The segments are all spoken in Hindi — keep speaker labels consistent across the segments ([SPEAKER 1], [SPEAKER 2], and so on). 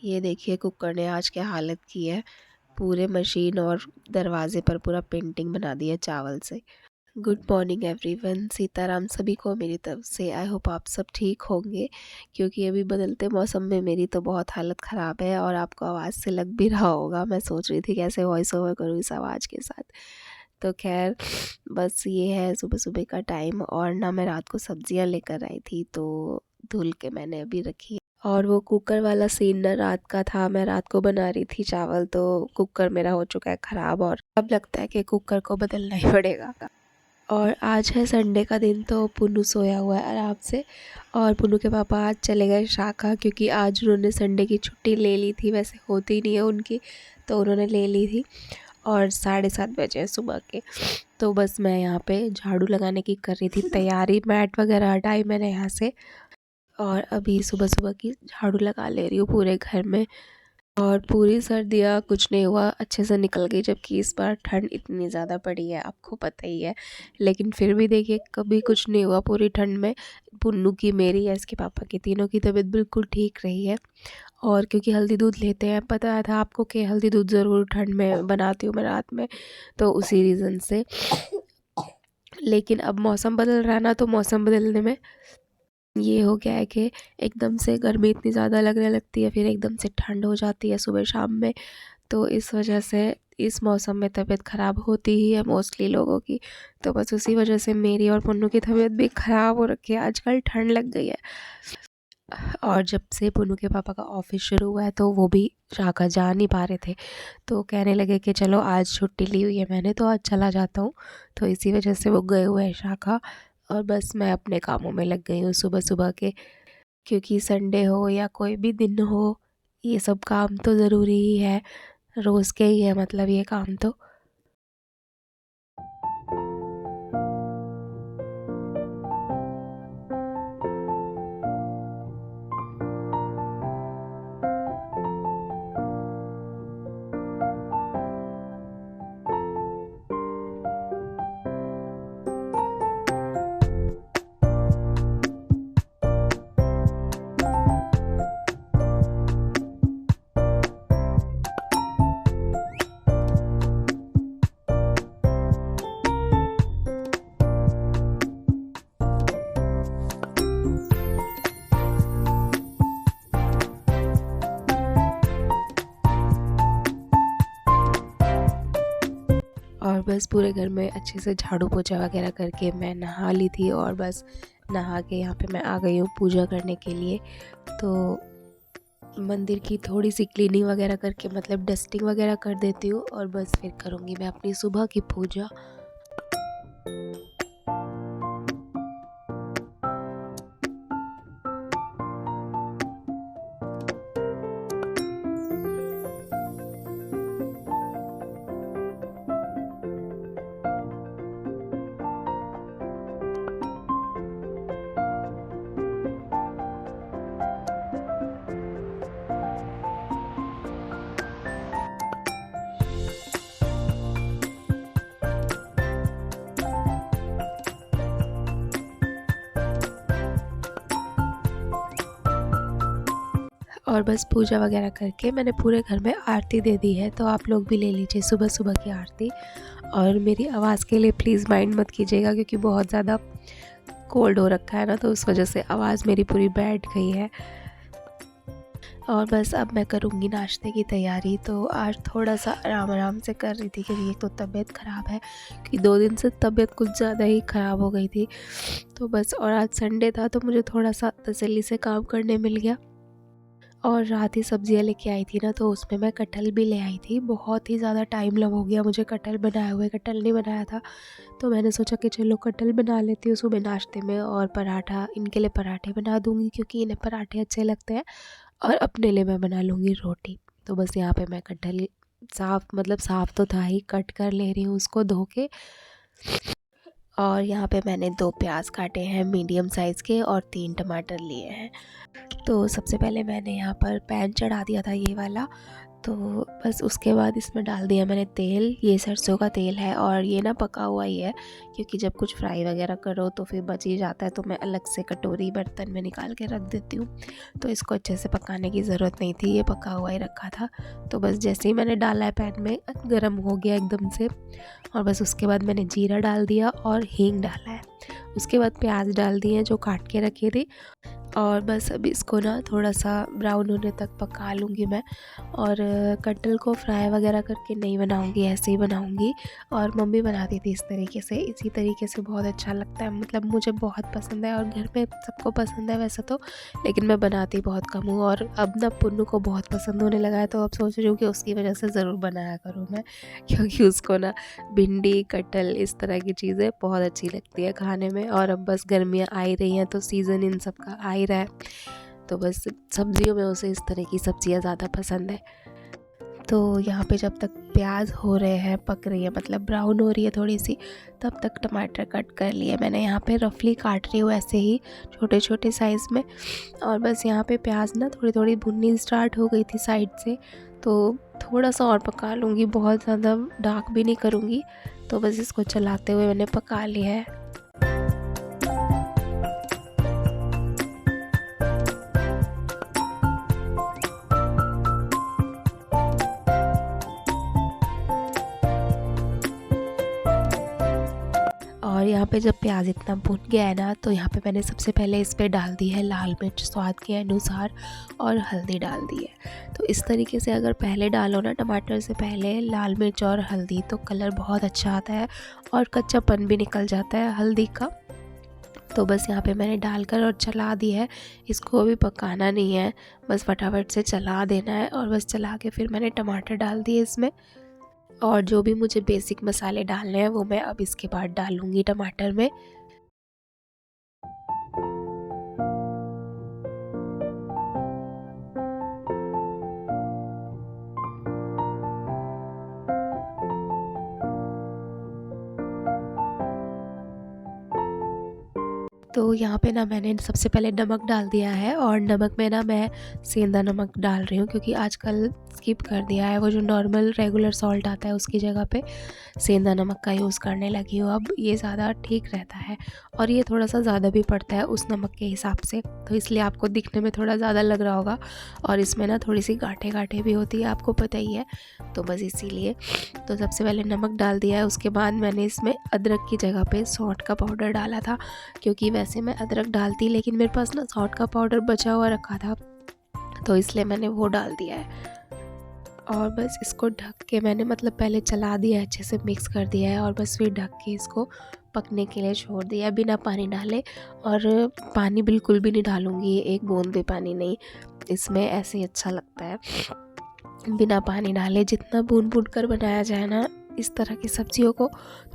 [SPEAKER 1] ये देखिए कुकर ने आज क्या हालत की है। पूरे मशीन और दरवाजे पर पूरा पेंटिंग बना दी है चावल से। गुड मॉर्निंग एवरीवन, सीताराम सभी को मेरी तरफ से। आई होप आप सब ठीक होंगे, क्योंकि अभी बदलते मौसम में मेरी तो बहुत हालत ख़राब है और आपको आवाज़ से लग भी रहा होगा। मैं सोच रही थी कैसे वॉइस ओवर करूँ इस आवाज़ के साथ। तो खैर, बस ये है सुबह सुबह का टाइम, और ना मैं रात को सब्जियां लेकर आई थी तो धुल के मैंने अभी रखी। और वो कुकर वाला सीन ना रात का था, मैं रात को बना रही थी चावल, तो कुकर मेरा हो चुका है ख़राब और अब लगता है कि कुकर को बदलना ही पड़ेगा। और आज है संडे का दिन, तो पुन्नू सोया हुआ है आराम से। और पुन्नू के पापा आज चले गए शाखा, क्योंकि आज उन्होंने संडे की छुट्टी ले ली थी। वैसे होती नहीं है उनकी, तो उन्होंने ले ली थी। और 7:30 बजे सुबह के। तो बस मैं यहाँ पे झाड़ू लगाने की कर रही थी तैयारी, मैट वगैरह हटाई मैंने यहाँ से, और अभी सुबह सुबह की झाड़ू लगा ले रही हूँ पूरे घर में। और पूरी सर्दियाँ कुछ नहीं हुआ, अच्छे से निकल गई, जबकि इस बार ठंड इतनी ज़्यादा पड़ी है, आपको पता ही है। लेकिन फिर भी देखिए कभी कुछ नहीं हुआ पूरी ठंड में। पुन्नू की, मेरी या इसके पापा की, तीनों की तबीयत बिल्कुल ठीक रही है। और क्योंकि हल्दी दूध लेते हैं, पता था आपको कि हल्दी दूध ज़रूर ठंड में बनाती हूँ मैं रात में, तो उसी रीज़न से। लेकिन अब मौसम बदल रहा है ना, तो मौसम बदलने में ये हो गया है कि एकदम से गर्मी इतनी ज़्यादा लगने लगती है, फिर एकदम से ठंड हो जाती है सुबह शाम में। तो इस वजह से इस मौसम में तबीयत ख़राब होती ही है मोस्टली लोगों की। तो बस उसी वजह से मेरी और पुन्नू की तबीयत भी ख़राब हो रखी है। आजकल ठंड लग गई है। और जब से पुन्नू के पापा का ऑफिस शुरू हुआ है, तो वो भी शाखा जा नहीं पा रहे थे, तो कहने लगे कि चलो आज छुट्टी ली हुई है मैंने, तो आज चला जाता हूँ। तो इसी वजह से वो गए हुए हैं शाखा, और बस मैं अपने कामों में लग गई हूँ सुबह सुबह के। क्योंकि संडे हो या कोई भी दिन हो, ये सब काम तो ज़रूरी ही है, रोज़ के ही है मतलब ये काम तो। और बस पूरे घर में अच्छे से झाड़ू पोछा वगैरह करके मैं नहा ली थी, और बस नहा के यहाँ पे मैं आ गई हूँ पूजा करने के लिए। तो मंदिर की थोड़ी सी क्लीनिंग वगैरह करके, मतलब डस्टिंग वगैरह कर देती हूँ, और बस फिर करूँगी मैं अपनी सुबह की पूजा। और बस पूजा वगैरह करके मैंने पूरे घर में आरती दे दी है, तो आप लोग भी ले लीजिए सुबह सुबह की आरती। और मेरी आवाज़ के लिए प्लीज़ माइंड मत कीजिएगा, क्योंकि बहुत ज़्यादा कोल्ड हो रखा है ना, तो उस वजह से आवाज़ मेरी पूरी बैठ गई है। और बस अब मैं करूँगी नाश्ते की तैयारी। तो आज थोड़ा सा आराम आराम से कर रही थी, क्योंकि एक तो तबीयत ख़राब है, कि 2 दिन से तबीयत कुछ ज़्यादा ही ख़राब हो गई थी। तो बस, और आज संडे था तो मुझे थोड़ा सा तसल्ली से काम करने मिल गया। और रात ही सब्जियां लेके आई थी ना, तो उसमें मैं कटहल भी ले आई थी। बहुत ही ज़्यादा टाइम लग हो गया मुझे कटहल बनाए हुए, कटहल नहीं बनाया था। तो मैंने सोचा कि चलो कटहल बना लेती हूँ सुबह नाश्ते में, और पराठा, इनके लिए पराठे बना दूँगी क्योंकि इन्हें पराठे अच्छे लगते हैं, और अपने लिए मैं बना लूँगी रोटी। तो बस यहाँ पे मैं कटहल साफ़ तो था ही, कट कर ले रही हूँ उसको धो के। और यहाँ पे मैंने 2 प्याज काटे हैं मीडियम साइज़ के, और 3 टमाटर लिए हैं। तो सबसे पहले मैंने यहाँ पर पैन चढ़ा दिया था ये वाला, तो बस उसके बाद इसमें डाल दिया मैंने तेल। ये सरसों का तेल है और ये ना पका हुआ ही है, क्योंकि जब कुछ फ्राई वगैरह करो तो फिर बच ही जाता है, तो मैं अलग से कटोरी बर्तन में निकाल के रख देती हूँ। तो इसको अच्छे से पकाने की ज़रूरत नहीं थी, ये पका हुआ ही रखा था। तो बस जैसे ही मैंने डाला है पैन में, गर्म हो गया एकदम से। और बस उसके बाद मैंने जीरा डाल दिया और हींग डाला है। उसके बाद प्याज डाल दिए जो काट के रखे थे। और बस अब इसको ना थोड़ा सा ब्राउन होने तक पका लूँगी मैं। और कटहल को फ्राई वगैरह करके नहीं बनाऊँगी, ऐसे ही बनाऊँगी। और मम्मी बनाती थी इस तरीके से, इसी तरीके से बहुत अच्छा लगता है, मतलब मुझे बहुत पसंद है और घर में सबको पसंद है वैसे तो, लेकिन मैं बनाती बहुत कम हूँ। और अब ना पुन्नू को बहुत पसंद होने लगा है, तो अब सोच रही हूँ कि उसकी वजह से ज़रूर बनाया करूँ मैं, क्योंकि उसको ना भिंडी, कटहल इस तरह की चीज़ें बहुत अच्छी लगती है खाने में। और अब बस गर्मियाँ आ ही रही हैं तो सीज़न इन सब का आ ही रहा है, तो बस सब्जियों में उसे इस तरह की सब्जियां ज़्यादा पसंद है। तो यहाँ पे जब तक प्याज हो रहे हैं, पक रही है, मतलब ब्राउन हो रही है थोड़ी सी, तब तक टमाटर कट कर लिए मैंने। यहाँ पे रफली काट रही हूँ ऐसे ही छोटे छोटे साइज़ में। और बस यहाँ पे प्याज ना थोड़ी थोड़ी भुननी स्टार्ट हो गई थी साइड से, तो थोड़ा सा और पका लूँगी, बहुत ज़्यादा डार्क भी नहीं करूँगी। तो बस इसको चलाते हुए मैंने पका लिया है। और यहाँ पे जब प्याज इतना भुन गया है ना, तो यहाँ पे मैंने सबसे पहले इस पे डाल दी है लाल मिर्च स्वाद के अनुसार, और हल्दी डाल दी है। तो इस तरीके से अगर पहले डालो ना टमाटर से पहले लाल मिर्च और हल्दी, तो कलर बहुत अच्छा आता है और कच्चापन भी निकल जाता है हल्दी का। तो बस यहाँ पे मैंने डालकर और चला दिया है, इसको भी पकाना नहीं है, बस फटाफट से चला देना है। और बस चला के फिर मैंने टमाटर डाल दिए इसमें। और जो भी मुझे बेसिक मसाले डालने हैं वो मैं अब इसके बाद डालूँगी टमाटर में। तो यहाँ पे ना मैंने सबसे पहले नमक डाल दिया है, और नमक में ना मैं सेंधा नमक डाल रही हूँ, क्योंकि आजकल स्किप कर दिया है, वो जो नॉर्मल रेगुलर सॉल्ट आता है उसकी जगह पे सेंधा नमक का यूज़ करने लगी हूँ अब। ये ज़्यादा ठीक रहता है, और ये थोड़ा सा ज़्यादा भी पड़ता है उस नमक के हिसाब से, तो इसलिए आपको दिखने में थोड़ा ज़्यादा लग रहा होगा। और इसमें ना थोड़ी सी गांठें गांठें भी होती है, आपको पता ही है, तो बस इसीलिए। तो सबसे पहले नमक डाल दिया है, उसके बाद मैंने इसमें अदरक की जगह पे सौंठ का पाउडर डाला था, क्योंकि वैसे मैं अदरक डालती, लेकिन मेरे पास ना सौंठ का पाउडर बचा हुआ रखा था, तो इसलिए मैंने वो डाल दिया है। और बस इसको ढक के मैंने, मतलब पहले चला दिया, अच्छे से मिक्स कर दिया है, और बस फिर ढक के इसको पकने के लिए छोड़ दिया बिना पानी डाले। और पानी बिल्कुल भी नहीं डालूँगी, एक बूंद भी पानी नहीं, इसमें ऐसे ही अच्छा लगता है बिना पानी डाले। जितना भून भून कर बनाया जाए ना इस तरह की सब्जियों को,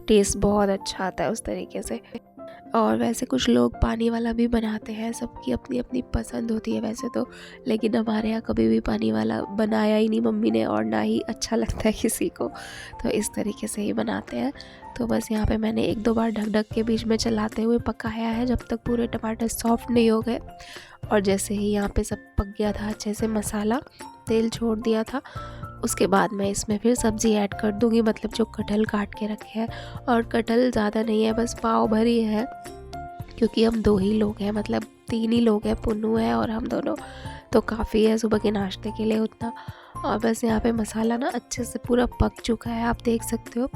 [SPEAKER 1] टेस्ट बहुत अच्छा आता है उस तरीके से। और वैसे कुछ लोग पानी वाला भी बनाते हैं, सबकी अपनी अपनी पसंद होती है वैसे तो, लेकिन हमारे यहाँ कभी भी पानी वाला बनाया ही नहीं मम्मी ने, और ना ही अच्छा लगता है किसी को, तो इस तरीके से ही बनाते हैं। तो बस यहाँ पे मैंने एक दो बार ढक ढक के बीच में चलाते हुए पकाया है, जब तक पूरे टमाटर सॉफ्ट नहीं हो गए। और जैसे ही यहाँ पे सब पक गया था अच्छे से, मसाला तेल छोड़ दिया था, उसके बाद मैं इसमें फिर सब्ज़ी ऐड कर दूँगी, मतलब जो कटहल काट के रखे हैं। और कटहल ज़्यादा नहीं है, बस पाव भरी है, क्योंकि हम 2 ही लोग हैं, मतलब 3 ही लोग हैं, पुन्नू है और हम दोनों, तो काफ़ी है सुबह के नाश्ते के लिए उतना। और बस यहाँ पे मसाला ना अच्छे से पूरा पक चुका है, आप देख सकते हो।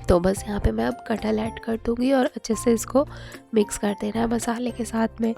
[SPEAKER 1] तो बस यहाँ पे मैं अब कटहल ऐड कर दूँगी और अच्छे से इसको मिक्स कर देना है मसाले के साथ में।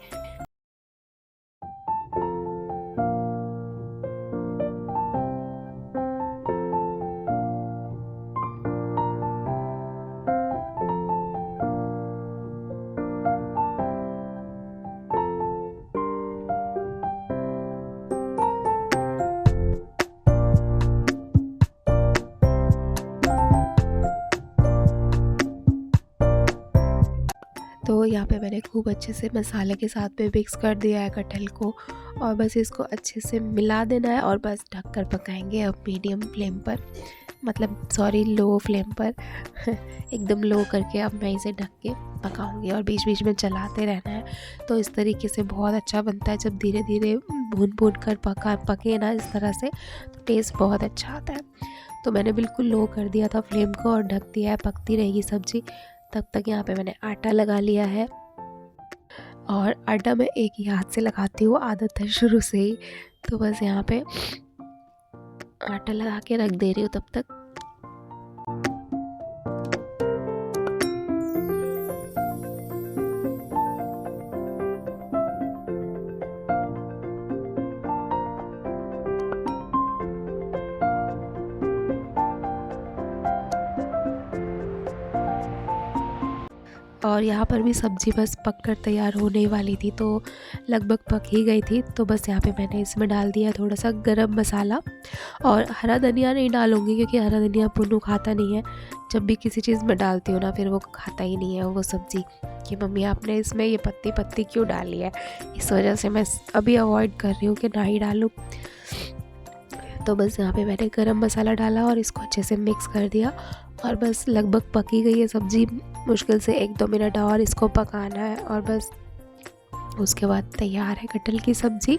[SPEAKER 1] तो यहाँ पे मैंने खूब अच्छे से मसाले के साथ में मिक्स कर दिया है कटहल को, और बस इसको अच्छे से मिला देना है, और बस ढककर पकाएंगे अब मीडियम फ्लेम पर। मतलब सॉरी लो फ्लेम पर एकदम लो करके अब मैं इसे ढक के पकाऊंगी और बीच बीच में चलाते रहना है। तो इस तरीके से बहुत अच्छा बनता है, जब धीरे धीरे भून भून कर पके ना इस तरह से, तो टेस्ट बहुत अच्छा आता है। तो मैंने बिल्कुल लो कर दिया था फ्लेम को और ढक दिया है, पकती रहेगी सब्ज़ी। तब तक यहाँ पे मैंने आटा लगा लिया है, और आटा मैं एक ही हाथ से लगाती हूँ, आदत है शुरू से ही। तो बस यहाँ पे आटा लगा के रख दे रही हूँ तब तक। और यहाँ पर भी सब्ज़ी बस पक कर तैयार होने वाली थी, तो लगभग पक ही गई थी। तो बस यहाँ पे मैंने इसमें डाल दिया थोड़ा सा गरम मसाला, और हरा धनिया नहीं डालूँगी क्योंकि हरा धनिया पुन्नू खाता नहीं है। जब भी किसी चीज़ में डालती हूँ ना, फिर वो खाता ही नहीं है वो सब्ज़ी, कि मम्मी आपने इसमें ये पत्ती पत्ती क्यों डाली है। इस वजह से मैं अभी अवॉइड कर रही हूँ कि ना ही डालूँ। तो बस यहाँ पे मैंने गरम मसाला डाला और इसको अच्छे से मिक्स कर दिया, और बस लगभग पकी गई है सब्ज़ी। मुश्किल से 1-2 मिनट और इसको पकाना है, और बस उसके बाद तैयार है कटहल की सब्ज़ी।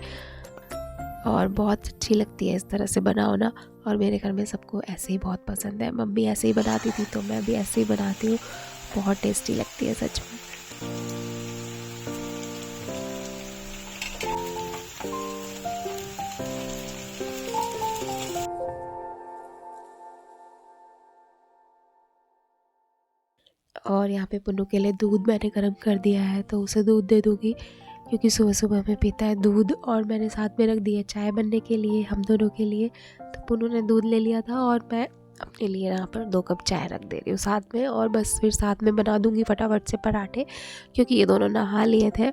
[SPEAKER 1] और बहुत अच्छी लगती है इस तरह से बनाओ ना, और मेरे घर में सबको ऐसे ही बहुत पसंद है। मम्मी ऐसे ही बनाती थी तो मैं भी ऐसे ही बनाती हूँ, बहुत टेस्टी लगती है सच में। और यहाँ पे पुन्नू के लिए दूध मैंने गर्म कर दिया है, तो उसे दूध दे दूँगी क्योंकि सुबह सुबह में पीता है दूध। और मैंने साथ में रख दिया चाय बनने के लिए हम दोनों के लिए। तो पुन्नू ने दूध ले लिया था और मैं अपने लिए यहाँ पर 2 कप चाय रख दे रही हूँ साथ में। और बस फिर साथ में बना दूँगी फटाफट से पराठे, क्योंकि ये दोनों नहा लिए थे।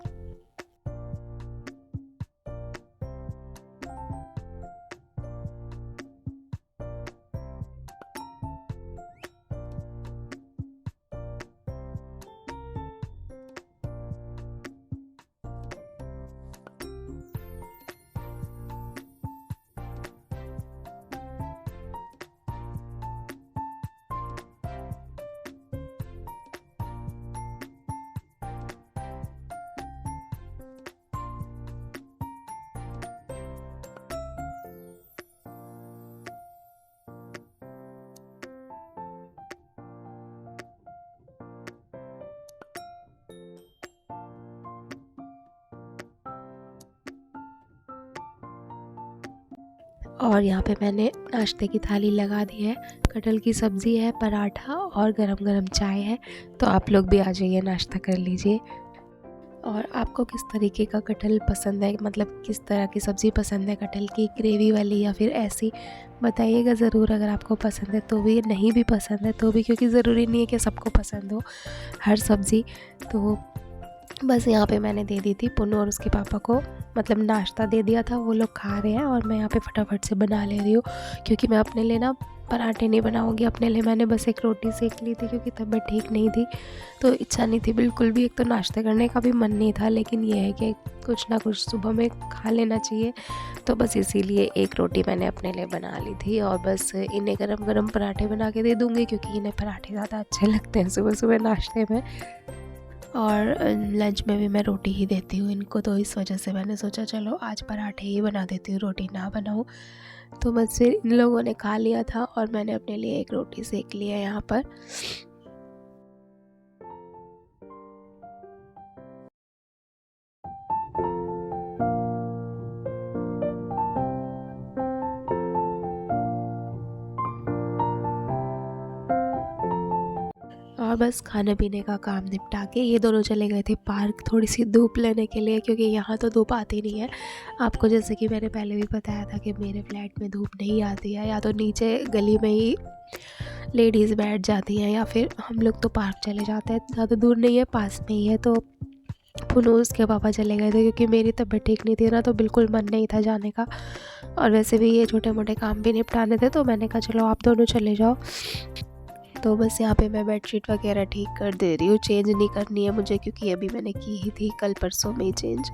[SPEAKER 1] और यहाँ पे मैंने नाश्ते की थाली लगा दी है, कटहल की सब्ज़ी है, पराठा और गरम गरम चाय है। तो आप लोग भी आ जाइए, नाश्ता कर लीजिए। और आपको किस तरीके का कटहल पसंद है, मतलब किस तरह की सब्ज़ी पसंद है, कटहल की ग्रेवी वाली या फिर ऐसी, बताइएगा ज़रूर। अगर आपको पसंद है तो भी, नहीं भी पसंद है तो भी, क्योंकि ज़रूरी नहीं है कि सबको पसंद हो हर सब्ज़ी। तो बस यहाँ पे मैंने दे दी थी पुन्नू और उसके पापा को, मतलब नाश्ता दे दिया था, वो लोग खा रहे हैं। और मैं यहाँ पे फटाफट से बना ले रही हूँ, क्योंकि मैं अपने लिए ना पराठे नहीं बनाऊँगी। अपने लिए मैंने बस एक रोटी सेक ली थी, क्योंकि तबीयत ठीक नहीं थी, तो इच्छा नहीं थी बिल्कुल भी। एक तो नाश्ता करने का भी मन नहीं था, लेकिन ये है कि कुछ ना कुछ सुबह में खा लेना चाहिए। तो बस इसीलिए एक रोटी मैंने अपने लिए बना ली थी, और बस इन्हें गरम गरम पराठे बना के दे दूँगी, क्योंकि इन्हें पराठे ज़्यादा अच्छे लगते हैं सुबह सुबह नाश्ते में। और लंच में भी मैं रोटी ही देती हूँ इनको, तो इस वजह से मैंने सोचा चलो आज पराठे ही बना देती हूँ, रोटी ना बनाऊँ। तो बस फिर इन लोगों ने खा लिया था, और मैंने अपने लिए एक रोटी सेक लिया यहाँ पर। और बस खाने पीने का काम निपटा के ये दोनों चले गए थे पार्क थोड़ी सी धूप लेने के लिए, क्योंकि यहाँ तो धूप आती नहीं है। आपको जैसे कि मैंने पहले भी बताया था कि मेरे फ्लैट में धूप नहीं आती है, या तो नीचे गली में ही लेडीज़ बैठ जाती हैं, या फिर हम लोग तो पार्क चले जाते हैं। ज़्यादा दूर नहीं है, पास में ही है। तो फुनूस के पापा चले गए थे, क्योंकि मेरी तबीयत ठीक नहीं थी ना, तो बिल्कुल मन नहीं था जाने का। और वैसे भी ये छोटे मोटे काम भी निपटाने थे, तो मैंने कहा चलो आप दोनों चले जाओ। तो बस यहाँ पे मैं बेडशीट वगैरह ठीक कर दे रही हूँ, चेंज नहीं करनी है मुझे, क्योंकि अभी मैंने की ही थी कल परसों में ही चेंज।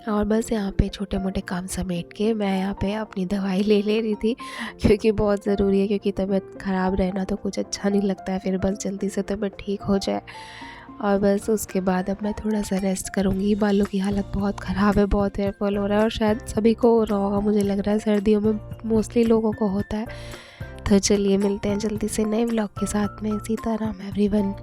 [SPEAKER 1] और बस यहाँ पे छोटे मोटे काम समेट के मैं यहाँ पे अपनी दवाई ले रही थी, क्योंकि बहुत ज़रूरी है, क्योंकि तबीयत ख़राब रहना तो कुछ अच्छा नहीं लगता है, फिर बस जल्दी से तबीयत ठीक हो जाए। और बस उसके बाद अब मैं थोड़ा सा रेस्ट करूँगी। बालों की हालत बहुत ख़राब है, बहुत हेयर फॉल हो रहा है, और शायद सभी को हो रहा होगा, मुझे लग रहा है सर्दियों में मोस्टली लोगों को होता है। तो चलिए मिलते हैं जल्दी से नए व्लॉग के साथ में। सीताराम एवरीवन।